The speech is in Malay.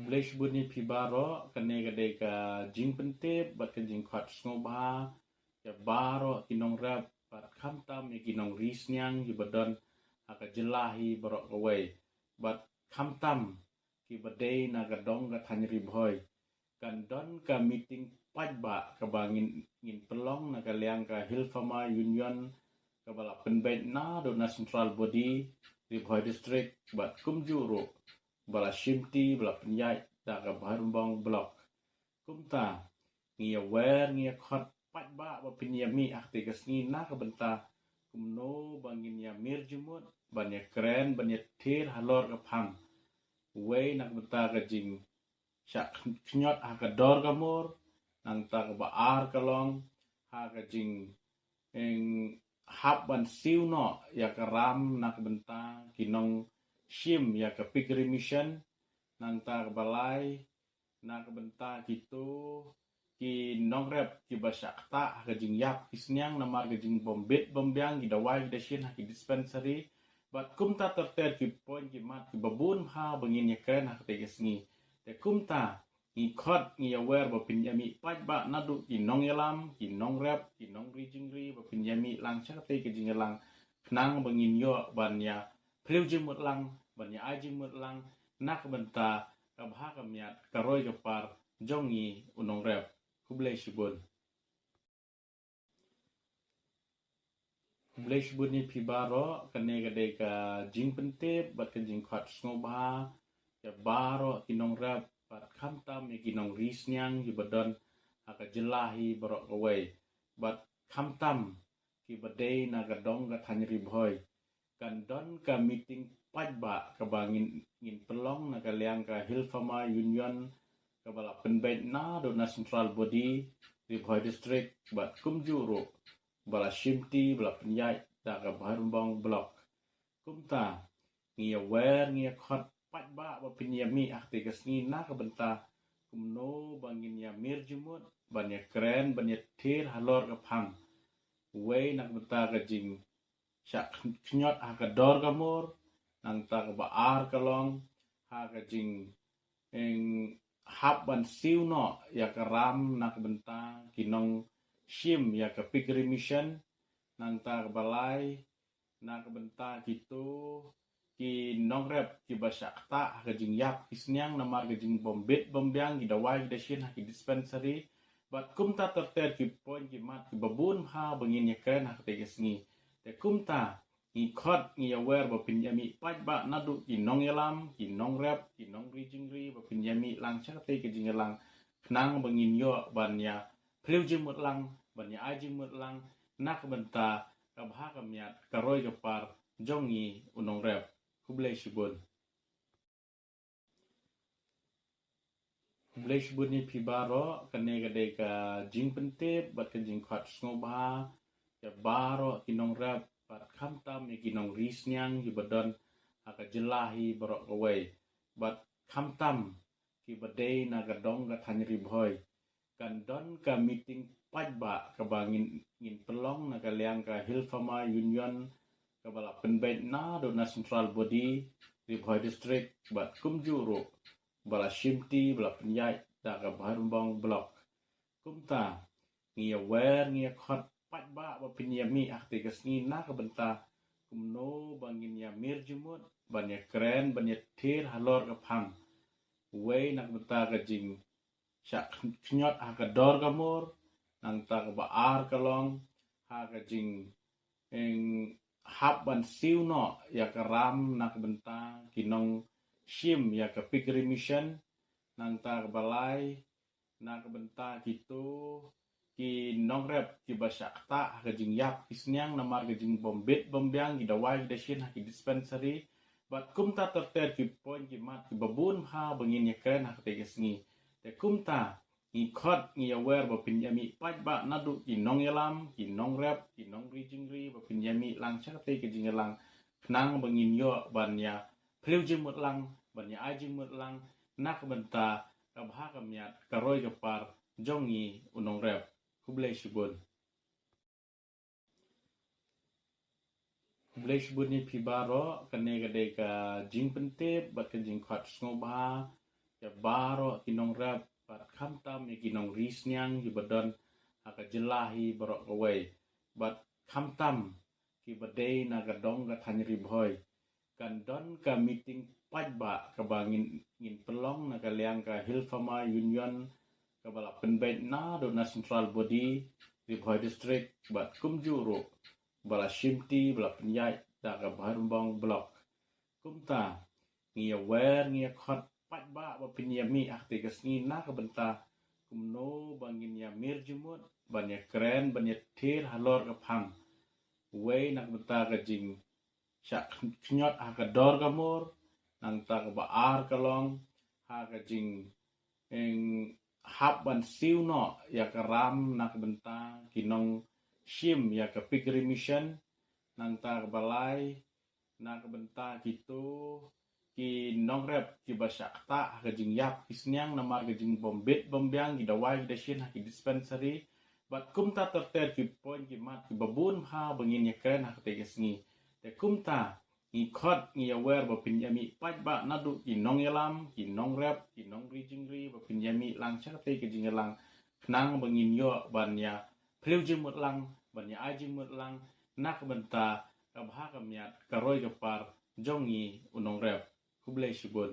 Blech bunyi pibaro kene gade ka jing pentep bat ka jing khat sngoba ya baro kinong rap bat khamtam ya kinong risnyang hi badon aka jelahi barok away bat khamtam ki badai na gadong ga thanyri bhoy kan don ka meeting pajba ka bangin ngin pelong na ka liang ka hilfama union ka bala penbet na do na central body ribhoy district bat kumjuro bala shimti bala penyai da ka barumbang blok kumta ngia wer ngia khot pajba ba penyami akti kasni na ka benta kumno bangin ya mir jumut banya kren banya tir halor ka phang way nak benta ka jing syak knyot ha ka dor kamur nang ta ka baar kalong ha ka jing eng hab ban siu no ya ka ram nak benta kinong shim ya ka pikri mission nang ta ka balai nak benta gitu ki nong rep ki basyakta ha ka jing yap kisnyang namar ka jing bombet bombyang ki dawai ki dashin ha ki dispensary bat kumta terter ki poin ki mat ki babun ha bangin ya kren ha ka tegesngi te kumta ngi khot ngi aware ba pinyami paj ba nadu ki nong yalam ki nong rep ki nong rijingri ba pinyami lang chakte ki jingalang knang bangin yo ban ya phlew jimut lang ban ya ajimut lang nak benta ka bha ka miat ka roy ka par jongi unong rep kublai shibun Blech bunyi pibaro kene gade ka jing pentep bat ka jing khat sngoba ya baro kinong rap bat khamtam ya kinong risnyang hi badon aka jelahi barok away bat khamtam ki badai na gadong ga thanyri bhoy kan don ka meeting pajba ka bangin ngin pelong na ka liang ka hilfama union ka bala penbet na do na central body ribhoy district bat kumjuro bala shimti bala penyai da ka barumbang blok kumta ngia wer ngia khot pajba ba penyami akti kasni na ka benta kumno bangin ya mir jumut banya kren banya tir halor ka phang way nak benta ka jing syak knyot ha ka dor kamur nang ta ka baar kalong ha ka jing eng hab ban siu no ya ka ram nak benta kinong shim ya ka pikri mission nang ta ka balai na ka benta gitu ki nong rep ki basyakta ha ka jing yap kisnyang namar ka jing bombet bombyang ki dawai ki dashin ha ki dispensary bat kumta terter ki poin ki mat ki babun ha bangin ya kren ha ka tegesngi te kumta ngi khot ngi aware ba pinyami pajba nadu ki nong yalam ki nong rep ki nong rijingri ba pinyami lang chakte ki jingalang knang bangin yo ban ya phlew jimut lang ban ya ajimut lang nak benta ka bha ka miat ka roy ka par jongi unong rep kublai shibun Blech bunyi pibaro kene gade ka jing pentep bat ka jing khat sngoba ya baro kinong rap bat khamtam ya kinong risnyang hi badon aka jelahi barok away bat khamtam ki badai na gadong ga thanyri bhoy kan don ka meeting pajba ka bangin ngin pelong na ka liang ka hilfama union ka bala penbet na do na central body ribhoy district bat kumjuro bala shimti bala penyai da ka barumbang blok kumta ngia wer ngia khot pajba ba penyami akti kasni na ka benta kumno bangin ya mir jumut banya kren banya tir halor ka phang way nak benta ka jing syak knyot ha ka dor kamur nang ta ka baar kalong ha ka jing eng hab ban siu no ya ka ram nak benta kinong shim ya ka pikri mission nang ta ka balai na ka benta gitu ki nong rep ki basyakta ha ka jing yap kisnyang namar ka jing bombet bombyang ki dawai ki dashin ha ki dispensary bat kumta terter ki poin ki mat ki babun ha bangin ya kren ha ka tegesngi te kumta ngi khot ngi aware ba pinyami pajba nadu ki nong yalam ki nong rep ki nong rijingri ba pinyami lang chakte ki jingalang knang bangin yo ban ya phlew jimut lang ban ya ajimut lang nak benta ka bha ka miat ka roy ka par jongi unong rep kublai shibun Blech bunyi pibaro kene gade ka jing pentep bat ka jing khat sngoba ya baro kinong rap pat kamtam ya kinong risnyang yubadon haka jelahi barok away bat kamtam ki badai nagadong ka tanyri boy kan don ka meeting pajba ka bangin ngin pelong na kaliang ka Hilfama Union ka bala penbait na do na central body Ribhoy district bat kumjuro bala shimti bala penyai da ka barumbang blok kumta ngia wer ngia khot pajba ba penyami akti kasni na ka benta kumno bangin ya mir jumut banyak keren banyak tir halor ka phang way nak benta ka jing syak knyot ha ka dor ka mur nang ta ka baar ka long ha ka jing eng hap ban siu no ya ka ram nak benta kinong shim ya ka pikri mission nang ta ka balai nak benta gitu ki nong rep ki basyak ta ka jing yap kisnyang namar ka jing bombit bombyang ki dawai ki dashin ha ki dispensary bat kumta terter ki point ki mat ki babun ha bangin ya keren ha ka tegesngi te kumta ngi khot ngi aware ba pinyami pajba nadu ki nong yalam ki nong rep ki nong rijingri ba pinyami lang chakte ki jing lang knang bangin yo ban ya phlew jimut lang ban ya ajimut lang nak benta ka bha ka miat ka roi ka par jongi unong rep kublai shibun